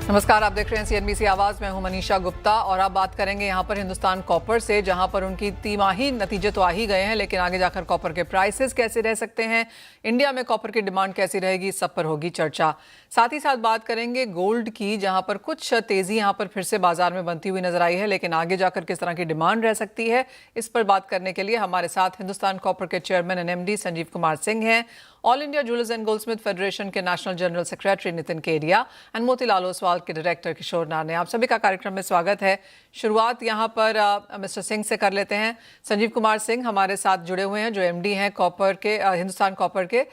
नमस्कार, आप देख रहे हैं सीएनबीसी आवाज। मैं हूं मनीषा गुप्ता और अब बात करेंगे यहां पर हिंदुस्तान कॉपर से, जहां पर उनकी तिमाही नतीजे तो आ ही गए हैं, लेकिन आगे जाकर कॉपर के प्राइसेस कैसे रह सकते हैं, इंडिया में कॉपर की डिमांड कैसी रहेगी, सब पर होगी चर्चा। साथ ही साथ बात करेंगे गोल्ड की, जहां पर कुछ तेजी यहां पर फिर से बाजार में बनती हुई नजर आई है, लेकिन आगे जाकर किस तरह की डिमांड रह सकती है, इस पर बात करने के लिए हमारे साथ हिंदुस्तान कॉपर के chairman and MD Sanjiv Kumar Singh हैं, all India jewellers and goldsmith federation के national general secretary Nitin Kedia and Motilal Oswal के डायरेक्टर किशोर नारने। आप सभी का कार्यक्रम में स्वागत है। शुरुआत यहां पर मिस्टर सिंह से कर लेते हैं। संजीव कुमार सिंह हमारे साथ जुड़े हुए हैं, जो एमडी हैं कॉपर के, हिंदुस्तान कॉपर के।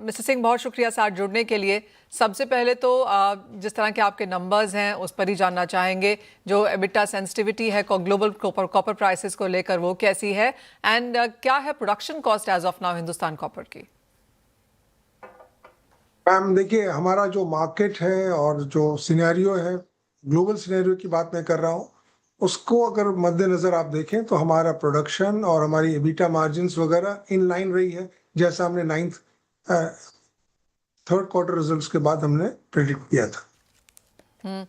मिस्टर सिंह, बहुत शुक्रिया साथ जुड़ने के लिए। सबसे पहले तो जिस तरह के आपके नंबर्स हैं उस पर ही जानना चाहेंगे, जो एबिटा सेंसिटिविटी है ग्लोबल कॉपर प्राइसेस को लेकर, वो कैसी है, एंड क्या है production cost as of now Hindustan copper की? मैम देखिए, हमारा जो मार्केट है और जो सिनेरियो है, ग्लोबल सिनेरियो की बात मैं कर रहा हूँ, उसको अगर मद्देनजर आप देखें तो हमारा प्रोडक्शन और हमारी एबिटा मार्जिन्स वगैरह इन लाइन रही है, जैसा हमने थर्ड क्वार्टर रिजल्ट्स के बाद हमने प्रेडिक्ट किया था।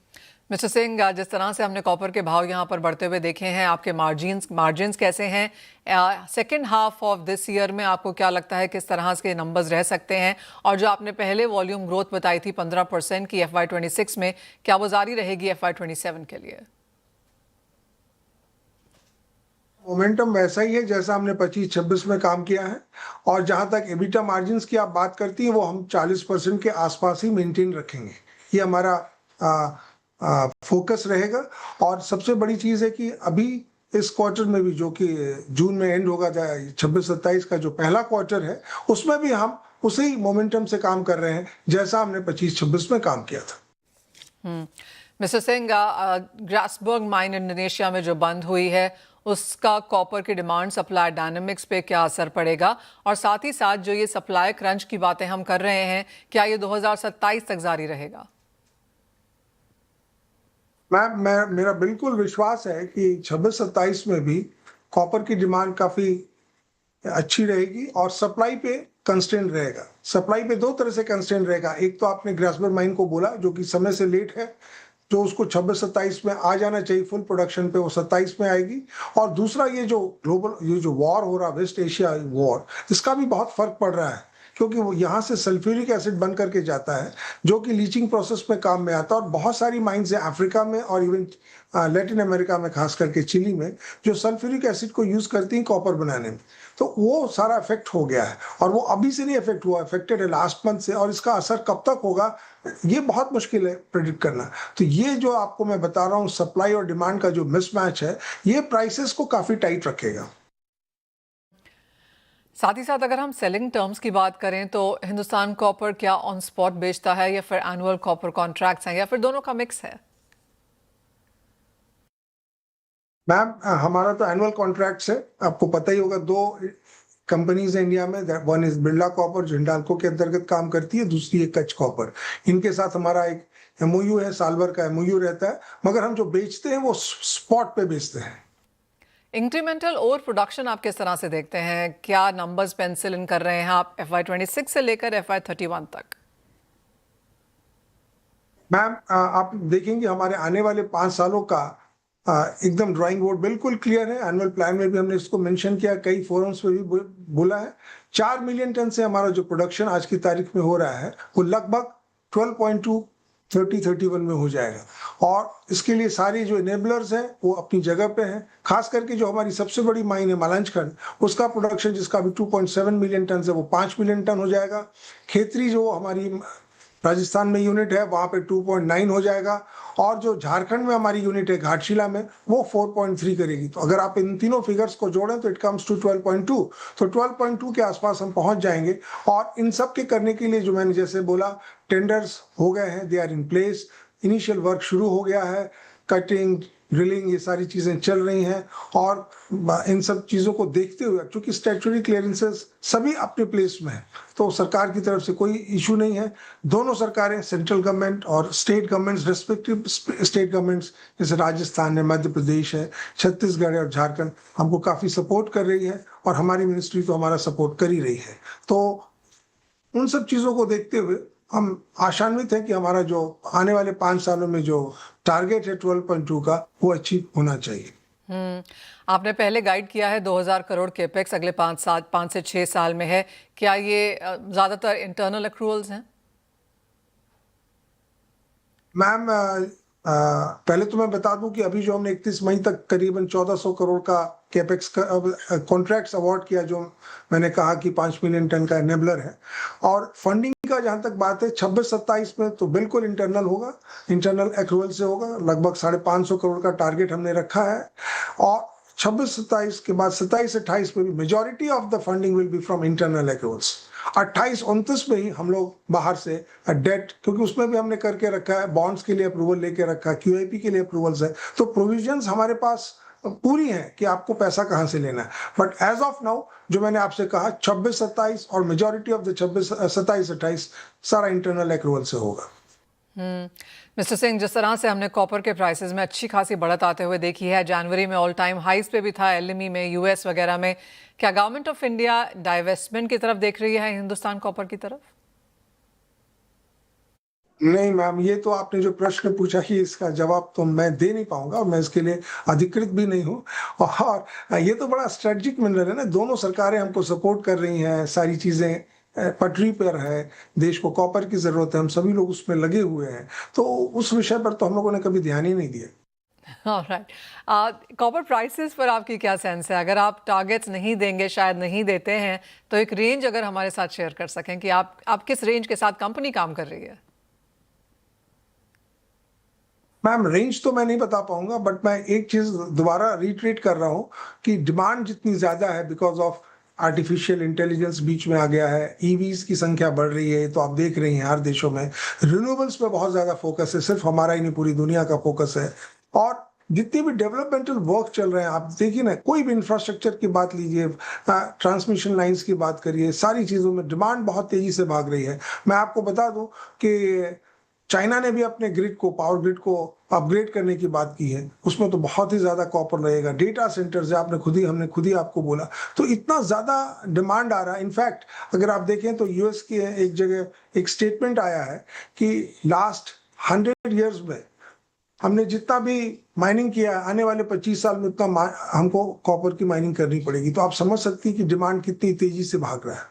मिस्टर सिंह, जिस तरह से हमने कॉपर के भाव यहाँ पर बढ़ते हुए देखे हैं, आपके मार्जिन्स कैसे हैं? Second half of this year में आपको क्या लगता है किस तरह के नंबर्स रह सकते हैं? और जो आपने पहले वॉल्यूम ग्रोथ बताई थी 15% की FY26 में, क्या वो जारी रहेगी FY27 के लिए? मोमेंटम वैसा ही है जैसा हमने 25-26 में काम किया है, और जहां तक एबिटा मार्जिन्स की आप बात करती हैं, वो हम 40% के आसपास ही मेंटेन रखेंगे। ये हमारा फोकस रहेगा। और सबसे बड़ी चीज है कि अभी इस क्वार्टर में भी, जो कि जून में एंड होगा, 26-27 का जो पहला क्वार्टर है, उसमें भी हम उसी मोमेंटम से काम कर रहे हैं जैसा हमने 25-26 में काम किया था। Mister Singh, Grasberg mine Indonesia में जो बंद हुई है, उसका कॉपर की डिमांड सप्लाई डायनामिक्स पे क्या असर पड़ेगा? और साथ ही साथ जो ये सप्लाई क्रंच की बातें हम कर रहे हैं, क्या ये 2027 तक जारी रहेगा? मेरा बिल्कुल विश्वास है कि 26-27 में भी कॉपर की डिमांड काफी अच्छी रहेगी और सप्लाई पे कंस्ट्रेंट रहेगा। सप्लाई पे दो तरह से कंस्ट्रेंट रहेगा। एक तो आपने ग्रासबर्ग माइन को बोला, जो कि समय से लेट है, जो उसको 26-27 में आ जाना चाहिए फुल प्रोडक्शन पे, वो 27 में आएगी। और दूसरा, ये जो वॉर हो रहा, वेस्ट एशिया वॉर, इसका भी बहुत फर्क पड़ रहा है, क्योंकि वो यहाँ से सल्फ्यूरिक एसिड बन करके जाता है, जो कि लीचिंग प्रोसेस में काम में आता है। और बहुत सारी माइंस है अफ्रीका में और इवन लैटिन अमेरिका में, खास करके चिली में, जो सल्फ्यूरिक एसिड को यूज करती हैं कॉपर बनाने में। तो वो सारा इफेक्ट हो गया है, और वो अभी से नहीं इफेक्ट हुआ, इफेक्टेड है लास्ट मंथ से, और इसका असर कब तक होगा ये बहुत मुश्किल है प्रेडिक्ट करना। तो ये जो आपको मैं बता रहा हूँ, सप्लाई और डिमांड का जो मिसमैच है, ये प्राइसेस को काफी टाइट रखेगा। साथ ही साथ अगर हम सेलिंग टर्म्स की बात करें, तो हिंदुस्तान कॉपर क्या ऑन स्पॉट बेचता है, या फिर एनुअल कॉपर कॉन्ट्रैक्ट्स हैं, या फिर दोनों का मिक्स है? मैम, हमारा तो एनुअल कॉन्ट्रैक्ट्स है। आपको पता ही होगा, दो कंपनीज है इंडिया में, वन इज बिरला कॉपर, जो हिंडाल्को के अंतर्गत काम करती है, दूसरी है कच्छ कॉपर। इनके साथ हमारा एक MOU है, साल भर का MOU रहता है, मगर हम जो बेचते हैं वो स्पॉट पे बेचते हैं। इंक्रीमेंटल ओवर प्रोडक्शन आप किस तरह से देखते हैं? क्या नंबर्स पेंसिल इन कर रहे हैं आप FY26 से लेकर FY31 तक? मैम, आप देखेंगे हमारे आने वाले 5 सालों का एकदम ड्राइंग बोर्ड बिल्कुल क्लियर है। एनुअल प्लान में भी हमने इसको मेंशन किया, कई फोरम्स पे भी बोला है। 4 मिलियन टन से हमारा जो प्रोडक्शन आज की तारीख में हो रहा है, वो लगभग 12.2 30-31 में हो जाएगा। और इसके लिए सारी जो इनेबलर्स हैं वो अपनी जगह पे हैं। खास करके जो हमारी सबसे बड़ी माइन है मालंज खंड, उसका प्रोडक्शन, जिसका भी 2.7 मिलियन टन है, वो 5 मिलियन टन हो जाएगा। खेतरी जो हमारी राजस्थान में यूनिट है, वहां पे 2.9 हो जाएगा। और जो झारखंड में हमारी यूनिट है घाटशिला में, वो 4.3 करेगी। तो अगर आप इन तीनों फिगर्स को जोड़ें तो इट कम्स टू 12.2। तो 12.2 के आसपास हम पहुंच जाएंगे। और इन सब के करने के लिए, जो मैंने जैसे बोला, टेंडर्स हो गए हैं, they are in place, initial work शुरू हो गया है, कटिंग, ड्रिलिंग, ये सारी चीजें चल रही हैं। और इन सब चीजों को देखते हुए, क्योंकि स्टैट्यूटरी क्लियरेंसेस सभी अपने प्लेस में है, तो सरकार की तरफ से कोई इशू नहीं है। दोनों सरकारें, सेंट्रल गवर्नमेंट और state governments, respective state governments, जैसे राजस्थान है, मध्य प्रदेश है, छत्तीसगढ़ है और झारखंड, हमको काफी सपोर्ट कर रही है, और हमारी मिनिस्ट्री तो हमारा सपोर्ट कर ही रही है। तो उन सब चीजों को देखते हुए हम आशान्वित हैं कि हमारा जो आने वाले 5 सालों में जो टारगेट है 12.2 का वो अचीव होना चाहिए। आपने पहले गाइड किया है 2000 करोड़ केपेक्स अगले 5 से 6 साल में है। क्या ये ज्यादातर इंटरनल अक्रूवल्स हैं? मैम पहले तो मैं बता दूं कि अभी जो हमने 31 मई तक करीबन 1400 करोड़ का कैपेक्स का कॉन्ट्रैक्ट्स अवार्ड किया, जो मैंने कहा कि 5 मिलियन टन का एनेबलर है। और फंडिंग का जहां तक बात है 26-27 में तो बिल्कुल इंटरनल होगा, इंटरनल एक्रूवल से होगा। लगभग 550 करोड़ का टारगेट हमने रखा है। और 26-27 के बाद 27-28 में भी majority of the funding will be from internal accruals. 28-29 में ही हम लोग बाहर से डेट, क्योंकि उसमें भी हमने करके रखा है, बॉन्ड्स के लिए अप्रूवल लेके रखा है, क्यूआईपी के लिए अप्रूवल्स है, तो प्रोविजंस हमारे पास पूरी है कि आपको पैसा कहां से लेना है। बट एज ऑफ नाउ जो मैंने आपसे कहा 26-27 और मेजॉरिटी ऑफ द 27-28 सारा इंटरनल एक्रूवल से होगा। मिस्टर सिंह, जिस तरह से हमने कॉपर के प्राइसेस में अच्छी खासी बढ़त आते हुए देखी है, जनवरी में ऑल टाइम हाइस पे भी था, एलएमई में, यूएस वगैरह में, क्या गवर्नमेंट ऑफ इंडिया डाइवेस्टमेंट की तरफ देख रही है हिंदुस्तान कॉपर की तरफ? नहीं मैम, ये तो आपने जो प्रश्न पूछा ही इसका जवाब तो मैं दे नहीं पाऊंगा, और मैं इसके लिए अधिकृत भी नहीं हूँ। और ये तो बड़ा स्ट्रेटेजिक मिनरल है ना, दोनों सरकारें हमको सपोर्ट कर रही हैं, सारी चीजें पटरी पर है, देश को कॉपर की जरूरत है, हम सभी लोग उसमें लगे हुए हैं, तो उस विषय पर तो हम लोगों ने कभी ध्यान ही नहीं दिया। ऑलराइट, कॉपर प्राइसेस पर आपकी क्या सेंस है? अगर आप टारगेट्स नहीं देंगे, शायद नहीं देते हैं, तो एक रेंज अगर हमारे साथ शेयर कर सकें कि आप किस रेंज के साथ कंपनी काम कर रही है? मैम रेंज तो मैं नहीं बता पाऊंगा, बट मैं एक चीज दोबारा रिट्रेट कर रहा हूं कि डिमांड जितनी ज्यादा है बिकॉज ऑफ आर्टिफिशियल इंटेलिजेंस बीच में आ गया है, ईवीज की संख्या बढ़ रही है, तो आप देख रहे हैं हर देशों में रिन्यूएबल्स पे बहुत ज्यादा फोकस है, सिर्फ हमारा ही नहीं पूरी दुनिया का फोकस है। और जितनी भी डेवलपमेंटल वर्क चल रहे हैं, आप देखिए ना, कोई भी इंफ्रास्ट्रक्चर की बात लीजिए, ट्रांसमिशन लाइंस की बात करिए, सारी चीजों में डिमांड बहुत तेजी से भाग रही है। मैं आपको बता दूं कि चाइना ने भी अपने ग्रिड को, पावर ग्रिड को अपग्रेड करने की बात की है, उसमें तो बहुत ही ज्यादा कॉपर रहेगा। डेटा सेंटर्स है, हमने खुद ही आपको बोला, तो इतना ज्यादा डिमांड आ रहा है। इनफैक्ट अगर आप देखें तो यूएस की एक जगह एक स्टेटमेंट आया है कि लास्ट 100 ईयर्स में हमने जितना भी माइनिंग किया, आने वाले 25 साल में उतना हमको कॉपर की माइनिंग करनी पड़ेगी। तो आप समझ सकती हैं कि डिमांड कितनी तेजी से भाग रहा है।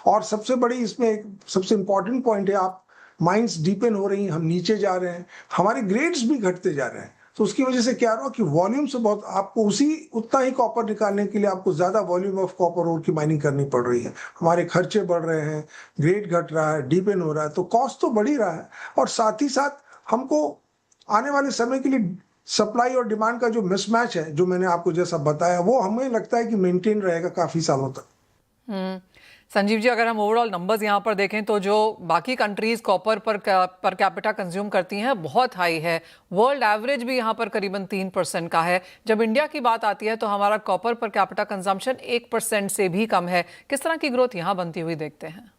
और सबसे बड़ी इसमें एक सबसे इंपॉर्टेंट पॉइंट है, आप माइंस डीपन हो रही हैं, हम नीचे जा रहे हैं, हमारे ग्रेड्स भी घटते जा रहे हैं, तो उसकी वजह से क्या रहा कि वॉल्यूम से बहुत आपको उतना ही कॉपर निकालने के लिए आपको ज्यादा वॉल्यूम ऑफ कॉपर ओर की माइनिंग करनी पड़ रही है। हमारे खर्चे बढ़ रहे हैं, ग्रेड घट रहा है, डीपन हो रहा है, तो कॉस्ट तो बढ़ ही रहा है। और साथ ही साथ हमको आने वाले समय के लिए सप्लाई और डिमांड का जो मिसमैच है, जो मैंने आपको जैसा बताया, वो हमें लगता है कि मेंटेन रहेगा काफी सालों तक। संजीव जी, अगर हम ओवरऑल नंबर्स यहाँ पर देखें तो जो बाकी countries copper per capita consume करती हैं बहुत हाई है। वर्ल्ड एवरेज भी यहाँ पर करीबन 3% का है। जब इंडिया की बात आती है तो हमारा कॉपर पर कैपिटा कंजम्पशन 1% से भी कम है। किस तरह की ग्रोथ यहाँ बनती हुई देखते हैं?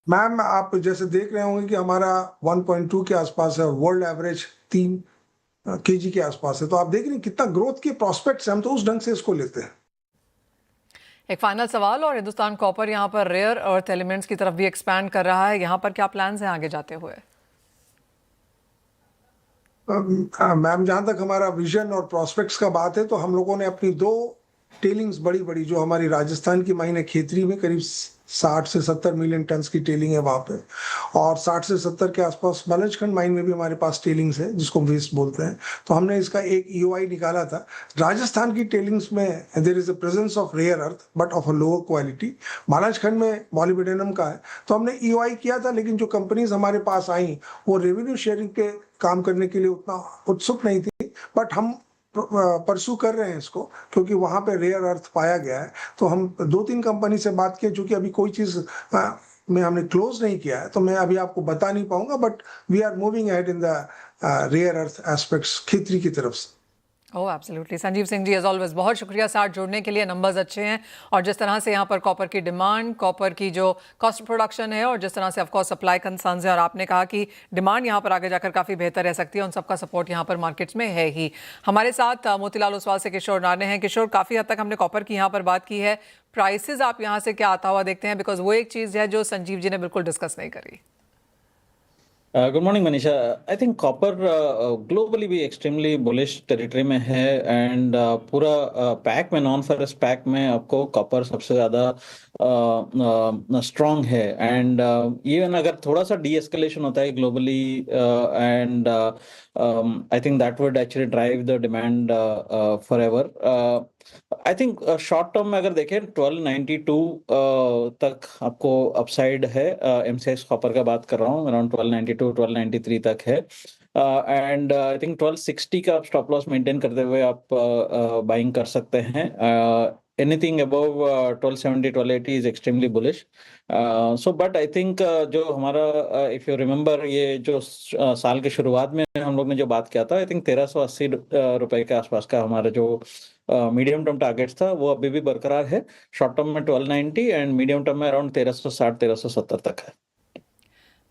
मैम आप जैसे देख रहे होंगे कि हमारा 1.2 के आसपास है और वर्ल्ड एवरेज 3 केजी के आसपास है, तो आप देख रहे हैं कितना ग्रोथ के प्रोस्पेक्ट्स हैं, हम तो उस ढंग से इसको लेते हैं। एक फाइनल सवाल, और हिंदुस्तान कॉपर यहाँ पर रेयर अर्थ एलिमेंट्स की तरफ भी एक्सपैंड कर रहा है, यहाँ पर क्या प्लान्स हैं आगे जाते हुए? मैम जहां तक हमारा विजन और प्रोस्पेक्ट्स का बात है, तो हम लोगों ने अपनी 2 टेलिंग्स बड़ी बड़ी, जो हमारी राजस्थान की माइन है खेतरी में, करीब 60 से 70 मिलियन टन की टेलिंग है वहां पे, और 60 से 70 के आसपास मलजखंड माइन में भी हमारे पास टेलिंग्स है, जिसको वेस्ट बोलते हैं। तो हमने इसका एक ईओआई निकाला था। राजस्थान की टेलिंग्स में there is a presence of rare earth but of a lower quality. Malanjkhand में मॉलिब्डेनम का है, तो हमने ईओआई किया था, लेकिन जो कंपनीज हमारे पास आई वो रेवेन्यू शेयरिंग के काम करने के लिए उतना उत्सुक नहीं थी। बट हम परसू कर रहे हैं इसको, क्योंकि वहां पे रेयर अर्थ पाया गया है। तो हम 2-3 कंपनी से बात की, चूंकि अभी कोई चीज में हमने क्लोज नहीं किया है, तो मैं अभी आपको बता नहीं पाऊंगा, but we are moving ahead in the rare earth aspects Khetri की तरफ से। Oh absolutely. Sanjeev Singh ji as always बहुत शुक्रिया साथ जोड़ने के लिए, नंबर्स अच्छे हैं और जिस तरह से यहाँ पर कॉपर की डिमांड, कॉपर की जो कॉस्ट प्रोडक्शन है और जिस तरह से ऑफकोर्स सप्लाई कंसर्न्स है और आपने कहा कि डिमांड यहाँ पर आगे जाकर काफ़ी बेहतर रह सकती है, उन सबका सपोर्ट यहाँ पर मार्केट्स में है ही। हमारे साथ मोतीलाल ओसवाल से किशोर नारने हैं। किशोर, काफ़ी हद तक हमने कॉपर की यहाँ पर बात की है, प्राइसेस आप यहाँ से क्या आता हुआ देखते हैं, बिकॉज वो एक चीज़ है जो संजीव जी ने बिल्कुल डिस्कस नहीं करी। Good morning Manisha. I think copper globally भी एक्सट्रीमली बुलिश टेरिटरी में है एंड पूरा पैक में, नॉन फेरस पैक में आपको कॉपर सबसे ज़्यादा स्ट्रॉन्ग है एंड इवन अगर थोड़ा सा डी एस्केलेशन होता है globally and I think that would actually drive the demand for ever. I think short term में अगर देखें 1292 तक आपको अपसाइड है। एमसीएक्स कॉपर का बात कर रहा हूँ, अराउंड 1292 1293 तक है एंड आई थिंक 1260 का आप स्टॉप लॉस मेंटेन करते हुए आप बाइंग कर सकते हैं। Anything above 1270 1280 is extremely bullish. So but I think जो हमारा इफ यू रिमेंबर ये जो साल के शुरुआत में हम लोग ने जो बात किया था, आई थिंक 1380 रुपए के आसपास का हमारा जो मीडियम टर्म टारगेट्स था वो अभी भी बरकरार है। शॉर्ट टर्म में 1290 एंड मीडियम टर्म में अराउंड 1360 1370 तक है।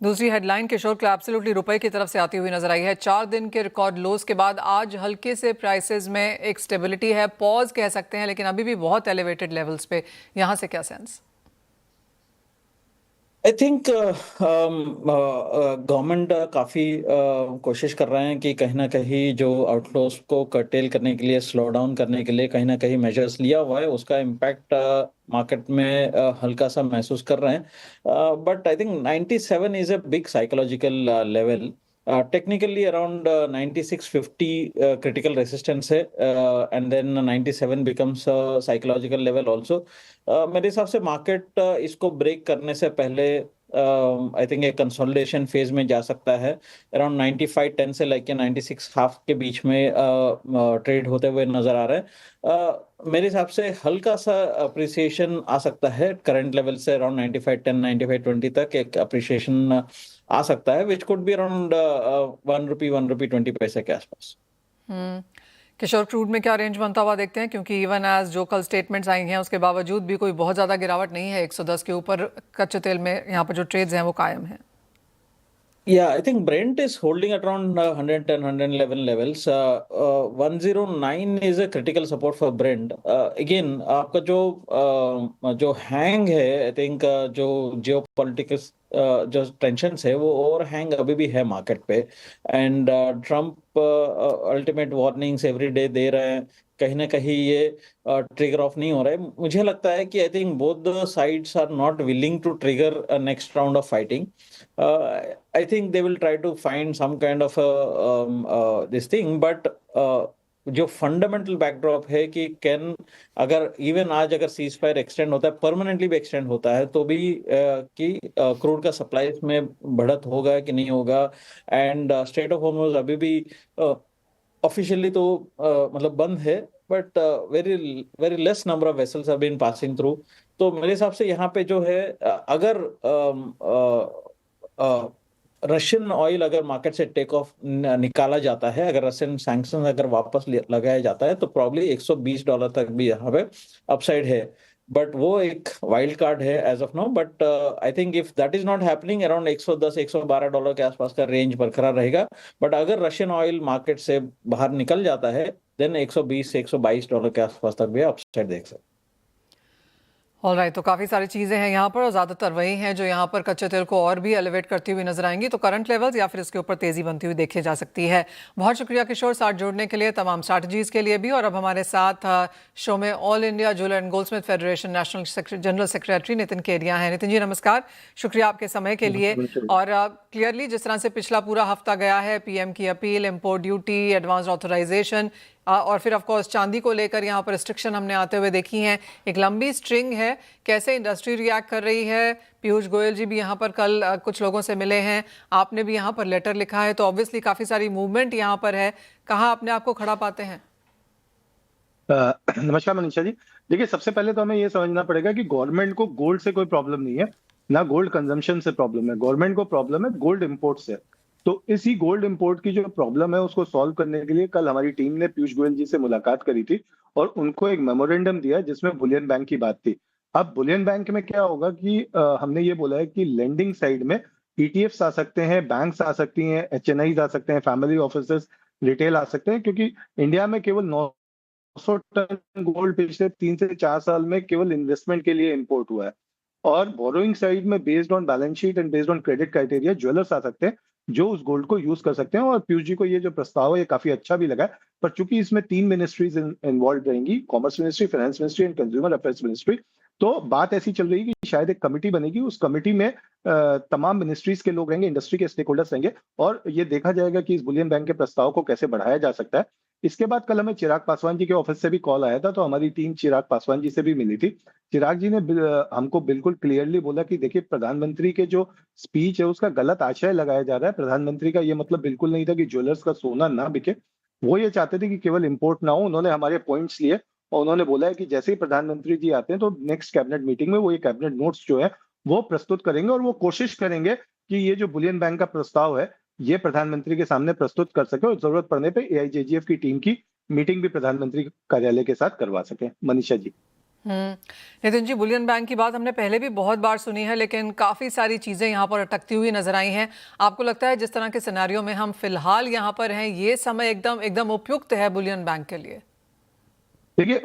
दूसरी हेडलाइन किशोर के एब्सोल्युटली रुपए की तरफ से आती हुई नजर आई है। 4 दिन के रिकॉर्ड लोज के बाद आज हल्के से प्राइसेस में एक स्टेबिलिटी है, पॉज कह सकते हैं, लेकिन अभी भी बहुत एलिवेटेड लेवल्स पे। यहां से क्या सेंस? आई थिंक गवर्नमेंट काफ़ी कोशिश कर रहे हैं कि कहीं ना कहीं जो आउटफ्लोस को कर्टेल करने के लिए, स्लो डाउन करने के लिए कहीं ना कहीं मेजर्स लिया हुआ है, उसका इम्पैक्ट मार्केट में हल्का सा महसूस कर रहे हैं। But I think 97 is a big psychological level. Technically around 9650 critical resistance है and then 97 becomes psychological level also. मेरे हिसाब से मार्केट इसको ब्रेक करने से पहले आई थिंक एक कंसोलिडेशन फेज में जा सकता है। अराउंड 9510 से लेके 96 हाफ के बीच में ट्रेड होते हुए नजर आ रहा है। मेरे हिसाब से हल्का सा अप्रिसिएशन आ सकता है करंट लेवल से, अराउंड 9510 9520 तक एक अप्रिसिएशन आ सकता है, विच कुड बी अराउंड 1 रुपी 1 रुपी 20 पैसे के आसपास। किशोर, क्रूड में क्या रेंज बनता हुआ देखते हैं, क्योंकि इवन एज जो कल स्टेटमेंट्स आई हैं उसके बावजूद भी कोई बहुत ज़्यादा गिरावट नहीं है, 110 के ऊपर कच्चे तेल में यहाँ पर जो ट्रेड्स हैं वो कायम हैं। Yeah, I think Brent is holding at around 110, 111 levels. 109 is a critical support for Brent. Again, आपका जो हैंग है, I think जो geopolitical जो टेंशन्स है वो ओवर हैंग अभी भी है मार्केट पे and Trump ultimate warnings every day they रहे हैं। कहीं ना कहीं ये ट्रिगर ऑफ नहीं हो रहा है। मुझे लगता है कि I think both the sides are not willing to trigger next round of fighting. I think they will try to find some kind of this thing, but जो फंडामेंटल बैकड्रॉप है कि कैन अगर इवन आज अगर cease fire extend होता है, permanently भी extend होता है, तो भी कि क्रूड का सप्लाई में बढ़त होगा कि नहीं होगा। एंड स्ट्रेट ऑफ हॉर्मुज़ अभी भी ऑफिशियली तो मतलब बंद है, but very very less number of vessels have been passing through. तो मेरे हिसाब से यहाँ पे जो है अगर रशियन ऑयल अगर मार्केट से टेक ऑफ निकाला जाता है, अगर रशियन सैंक्शन अगर वापस लगाया जाता है, तो प्रॉब्ली $120 तक भी यहाँ पे अपसाइड है। बट वो एक वाइल्ड कार्ड है as of now. But I think if that is not happening, around $110-112 के आसपास का रेंज बरकरार रहेगा। बट अगर रशियन ऑयल मार्केट से बाहर निकल जाता है, देन $120 के आसपास तक भी अपसाइड देख सकते। ऑलराइट, तो काफ़ी सारी चीज़ें हैं यहाँ पर और ज़्यादातर वही हैं जो यहाँ पर कच्चे तेल को और भी एलिवेट करती हुई नजर आएंगी। तो करंट लेवल्स या फिर इसके ऊपर तेज़ी बनती हुई देखी जा सकती है। बहुत शुक्रिया किशोर साथ जोड़ने के लिए, तमाम स्ट्रैटेजीज़ के लिए भी। और अब हमारे साथ शो में all India jeweller and goldsmith federation national general secretary Nitin केरिया हैं। नितिन जी नमस्कार, शुक्रिया आपके समय के लिए। और क्लियरली जिस तरह से पिछला पूरा हफ्ता गया है, पीएम की अपील, इम्पोर्ट ड्यूटी, एडवांस ऑथराइजेशन और फिर ऑफ कोर्स चांदी को लेकर यहाँ पर रिस्ट्रिक्शन हमने आते हुए देखी हैं, एक लंबी स्ट्रिंग है। कैसे इंडस्ट्री रिएक्ट कर रही है? पीयूष गोयल जी भी यहाँ पर कल कुछ लोगों से मिले हैं, आपने भी यहाँ पर लेटर लिखा है, तो ऑब्वियसली काफ़ी सारी मूवमेंट यहाँ पर है। कहाँ अपने आप को खड़ा पाते हैं? नमस्कार मनीषा जी। देखिए, सबसे पहले तो हमें ये समझना पड़ेगा कि गवर्नमेंट को गोल्ड से कोई प्रॉब्लम नहीं है, ना गोल्ड कंजम्पशन से प्रॉब्लम है। गवर्नमेंट को प्रॉब्लम है गोल्ड इंपोर्ट से। तो इसी गोल्ड इंपोर्ट की जो प्रॉब्लम है उसको सॉल्व करने के लिए कल हमारी टीम ने पीयूष गोयल जी से मुलाकात करी थी और उनको एक मेमोरेंडम दिया जिसमें बुलियन बैंक की बात थी। अब बुलियन बैंक में क्या होगा कि हमने ये बोला है कि लेंडिंग साइड में ईटीएफ्स आ सकते हैं, बैंक्स आ सकती हैं, एचएनआईज आ सकते हैं, फैमिली ऑफिसेस, रिटेल आ सकते हैं, क्योंकि इंडिया में केवल 900 टन गोल्ड पिछले 3 से 4 साल में केवल इन्वेस्टमेंट के लिए इंपोर्ट हुआ है। और बोरोइंग साइड में based on balance sheet and based on credit criteria jewellers आ सकते हैं जो उस गोल्ड को यूज कर सकते हैं। और पीयूष जी को ये जो प्रस्ताव है ये काफी अच्छा भी लगा है, पर चूंकि इसमें 3 मिनिस्ट्रीज इन्वॉल्व रहेंगी, commerce ministry, finance ministry and consumer affairs ministry, तो बात ऐसी चल रही है कि शायद एक कमिटी बनेगी, उस कमिटी में तमाम मिनिस्ट्रीज के लोग रहेंगे, इंडस्ट्री के स्टेक होल्डर्स रहेंगे और ये देखा जाएगा कि इस बुलियन बैंक के प्रस्ताव को कैसे बढ़ाया जा सकता है। इसके बाद कल हमें चिराग पासवान जी के ऑफिस से भी कॉल आया था, तो हमारी टीम चिराग पासवान जी से भी मिली थी। चिराग जी ने हमको बिल्कुल क्लियरली बोला कि देखिए, प्रधानमंत्री के जो स्पीच है उसका गलत आशय लगाया जा रहा है। प्रधानमंत्री का ये मतलब बिल्कुल नहीं था कि ज्वेलर्स का सोना ना बिके, वो ये चाहते थे कि केवल इंपोर्ट ना हो। उन्होंने हमारे पॉइंट्स लिए और उन्होंने बोला है कि जैसे ही प्रधानमंत्री जी आते हैं तो नेक्स्ट कैबिनेट मीटिंग में वो ये कैबिनेट नोट्स जो है वो प्रस्तुत करेंगे और वो कोशिश करेंगे कि ये जो बुलियन बैंक का प्रस्ताव है ये प्रधानमंत्री के सामने प्रस्तुत कर सके और जरूरत पड़ने पे एआईजेजीएफ की टीम की मीटिंग भी प्रधानमंत्री कार्यालय के साथ करवा सके। मनीषा जी। नितिन जी, बुलियन बैंक की बात हमने पहले भी बहुत बार सुनी है, लेकिन काफ़ी सारी चीज़ें यहाँ पर अटकती हुई नजर आई हैं। आपको लगता है जिस तरह के सिनेरियो में हम फिलहाल यहाँ पर हैं, ये समय एकदम एकदम उपयुक्त है बुलियन बैंक के लिए? देखिए,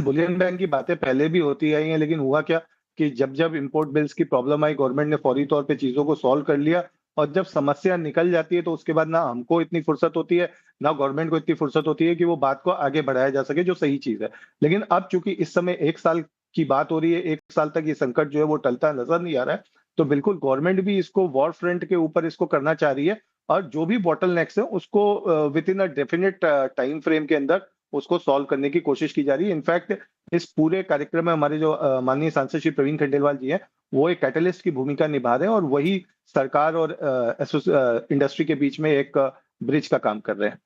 बुलियन बैंक की बातें पहले भी होती आई हैं, लेकिन हुआ क्या कि जब जब इंपोर्ट बिल्स की प्रॉब्लम आई, गवर्नमेंट ने फौरी तौर पे चीजों को सॉल्व कर लिया और जब समस्या निकल जाती है तो उसके बाद ना हमको इतनी फुर्सत होती है ना गवर्नमेंट को इतनी फुर्सत होती है कि वो बात को आगे बढ़ाया जा सके, जो सही चीज है। लेकिन अब चूंकि इस समय 1 साल की बात हो रही है, 1 साल तक ये संकट जो है वो टलता नजर नहीं आ रहा है, तो बिल्कुल गवर्नमेंट भी इसको वॉर फ्रंट के ऊपर इसको करना चाह रही है और जो भी बॉटल नेक्स है उसको with in a definite time frame के अंदर उसको सॉल्व करने की कोशिश की जा रही है। इनफैक्ट इस पूरे कार्यक्रम में हमारे जो माननीय सांसद श्री प्रवीण खंडेलवाल जी हैं, वो एक कैटलिस्ट की भूमिका निभा रहे हैं और वही सरकार और इंडस्ट्री के बीच में एक ब्रिज का काम कर रहे हैं।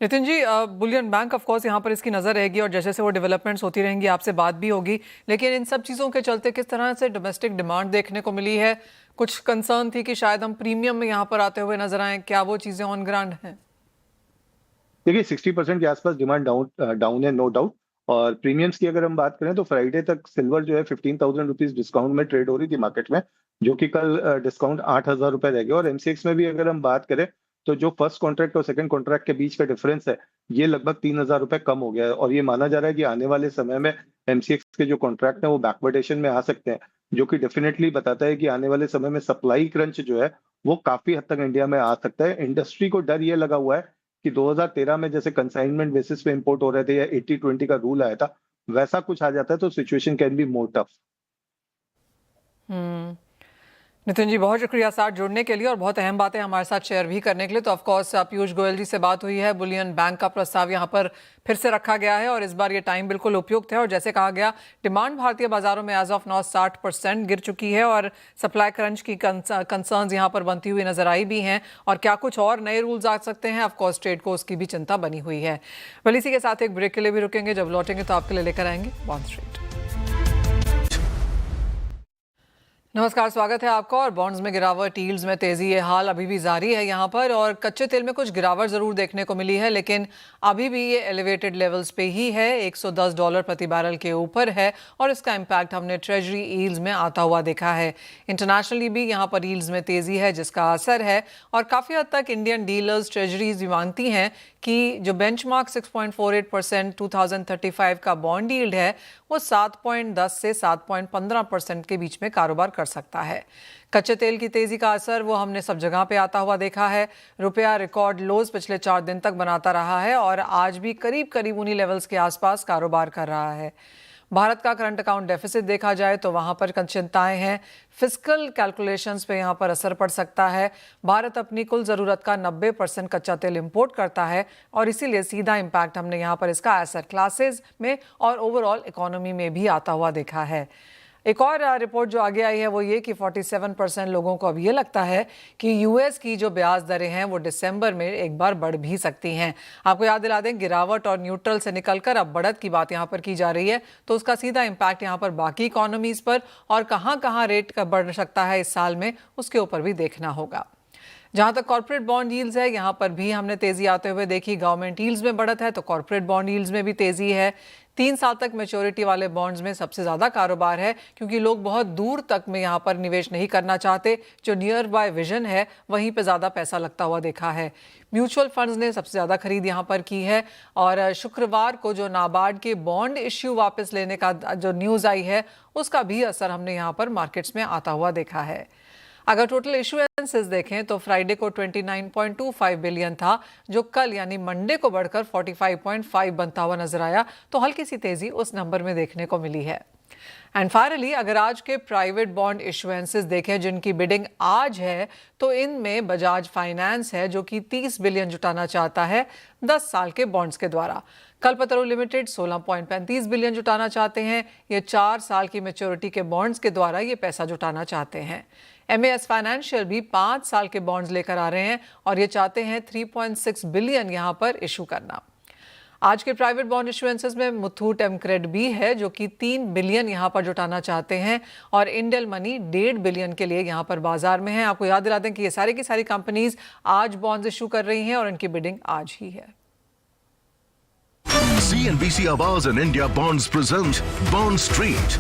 Nitin ji, Boolean bank of course यहाँ पर इसकी नज़र रहेगी और जैसे जैसे वो डेवलपमेंट्स होती रहेंगी आपसे बात भी होगी, लेकिन इन सब चीज़ों के चलते किस तरह से डोमेस्टिक डिमांड देखने को मिली है? कुछ कंसर्न थी कि शायद हम प्रीमियम में यहाँ पर आते हुए नजर आए, क्या वो चीज़ें ऑन ग्राउंड हैं? देखिए, 60% के आसपास डिमांड डाउन है, नो डाउट। और प्रीमियम्स की अगर हम बात करें तो फ्राइडे तक सिल्वर जो है 15,000 रुपीज डिस्काउंट में ट्रेड हो रही थी मार्केट में, जो कि कल डिस्काउंट 8,000 रुपए रह गया। और एमसीएक्स में भी अगर हम बात करें तो जो फर्स्ट कॉन्ट्रैक्ट और सेकंड कॉन्ट्रैक्ट के बीच का डिफरेंस है ये लगभग 3,000 रुपए कम हो गया है और ये माना जा रहा है कि आने वाले समय में एमसीएक्स के जो कॉन्ट्रैक्ट है वो बैकवर्डेशन में आ सकते हैं, जो कि डेफिनेटली बताता है कि आने वाले समय में सप्लाई क्रंच जो है वो काफी हद तक इंडिया में आ सकता है। इंडस्ट्री को डर ये लगा हुआ है कि 2013 में जैसे कंसाइनमेंट बेसिस पे इंपोर्ट हो रहे थे या 80-20 का रूल आया था, वैसा कुछ आ जाता है तो situation can be more tough. Nitin ji, बहुत शुक्रिया साथ जुड़ने के लिए और बहुत अहम बातें हमारे साथ शेयर भी करने के लिए। तो ऑफ कोर्स पीयूष गोयल जी से बात हुई है, बुलियन बैंक का प्रस्ताव यहाँ पर फिर से रखा गया है और इस बार ये टाइम बिल्कुल उपयुक्त है। और जैसे कहा गया, डिमांड भारतीय बाजारों में एज ऑफ नाउ 60% गिर चुकी है और सप्लाई क्रंच की कंसर्न्स यहाँ पर बनती हुई नजर आई भी हैं और क्या कुछ और नए रूल्स आ सकते हैं, ऑफ कोर्स ट्रेड को उसकी भी चिंता बनी हुई है। वेल, इसी के साथ एक ब्रेक के लिए भी रुकेंगे, जब लौटेंगे तो आपके लिए लेकर आएंगे बॉन्ड स्ट्रीट। नमस्कार, स्वागत है आपका। और बॉन्ड्स में गिरावट, यील्ड्स में तेजी, ये हाल अभी भी जारी है यहाँ पर। और कच्चे तेल में कुछ गिरावट जरूर देखने को मिली है, लेकिन अभी भी ये एलिवेटेड लेवल्स पे ही है, $110 प्रति बैरल के ऊपर है और इसका इम्पैक्ट हमने ट्रेजरी यील्ड्स में आता हुआ देखा है। इंटरनेशनली भी यहाँ पर यील्ड्स में तेजी है जिसका असर है और काफ़ी हद तक इंडियन डीलर्स, ट्रेजरीज भी मानती हैं कि जो बेंचमार्क 6.48% 2035 का बॉन्ड यील्ड है वो 7.10 से 7.15% के बीच में कारोबार कर सकता है। कच्चे तेल की तेजी का असर वो हमने सब जगह पे आता हुआ देखा है। रुपया रिकॉर्ड लोज पिछले 4 दिन तक बनाता रहा है और आज भी करीब करीब उन्हीं लेवल्स के आसपास कारोबार कर रहा है। भारत का करंट अकाउंट डेफिसिट देखा जाए तो वहां पर चिंताएं हैं, फिस्कल कैलकुलेशंस पे यहां पर असर पड़ सकता है। भारत अपनी कुल ज़रूरत का 90% कच्चा तेल इंपोर्ट करता है और इसीलिए सीधा इम्पैक्ट हमने यहां पर इसका एसेट क्लासेस में और ओवरऑल इकोनॉमी में भी आता हुआ देखा है। एक और रिपोर्ट जो आगे आई है वो ये कि 47% लोगों को अब ये लगता है कि यूएस की जो ब्याज दरें हैं वो दिसंबर में एक बार बढ़ भी सकती हैं। आपको याद दिला दें, गिरावट और न्यूट्रल से निकलकर अब बढ़त की बात यहाँ पर की जा रही है, तो उसका सीधा इम्पैक्ट यहाँ पर बाकी इकोनॉमीज पर और कहाँ कहाँ रेट का बढ़ सकता है इस साल में, उसके ऊपर भी देखना होगा। जहां तक कॉर्पोरेट बॉन्ड यील्ड्स है, यहां पर भी हमने तेजी आते हुए देखी। गवर्नमेंट यील्ड्स में बढ़त है तो कॉर्पोरेट बॉन्ड यील्ड्स में भी तेजी है। 3 साल तक मैच्योरिटी वाले बॉन्ड्स में सबसे ज्यादा कारोबार है, क्योंकि लोग बहुत दूर तक में यहां पर निवेश नहीं करना चाहते। जो नियर बाय विजन है वहीं पे ज्यादा पैसा लगता हुआ देखा है। म्यूचुअल फंड्स ने सबसे ज्यादा खरीद यहां पर की है। और शुक्रवार को जो नाबार्ड के बॉन्ड इश्यू वापस लेने का जो न्यूज आई है, उसका भी असर हमने यहां पर मार्केट्स में आता हुआ देखा है। अगर टोटल इशुएंसेस देखें तो फ्राइडे को 29.25 बिलियन था, जो कल यानी मंडे को बढ़कर 45.5 बनता हुआ नजर आया, तो हल्की सी तेजी उस नंबर में देखने को मिली है। एंड फाइनली अगर आज के प्राइवेट बॉन्ड इशुएंसेस देखें जिनकी बिडिंग आज है, तो इनमें बजाज फाइनेंस है जो कि 30 बिलियन जुटाना चाहता है 10 साल के बॉन्ड्स के द्वारा। कल्पतरू लिमिटेड 16.35 बिलियन जुटाना चाहते हैं। ये 4 साल की मैच्योरिटी के बॉन्ड्स के द्वारा ये पैसा जुटाना चाहते हैं। MAS फाइनेंशियल भी 5 साल के बॉन्ड्स लेकर आ रहे हैं और ये चाहते हैं 3.6 बिलियन यहां पर इशू करना। आज के प्राइवेट बॉन्ड इशुएंसेस में मुथूट एमक्रेड भी है जो कि 3 बिलियन यहां पर जुटाना चाहते हैं और इंडेल मनी 1.5 बिलियन के लिए यहां पर बाजार में है। आपको याद दिला दें कि ये सारी की सारी कंपनीज आज बॉन्ड्स इशू कर रही हैं और इनकी बिडिंग आज ही है। CNBC Awaaz and India Bonds present Bond Street.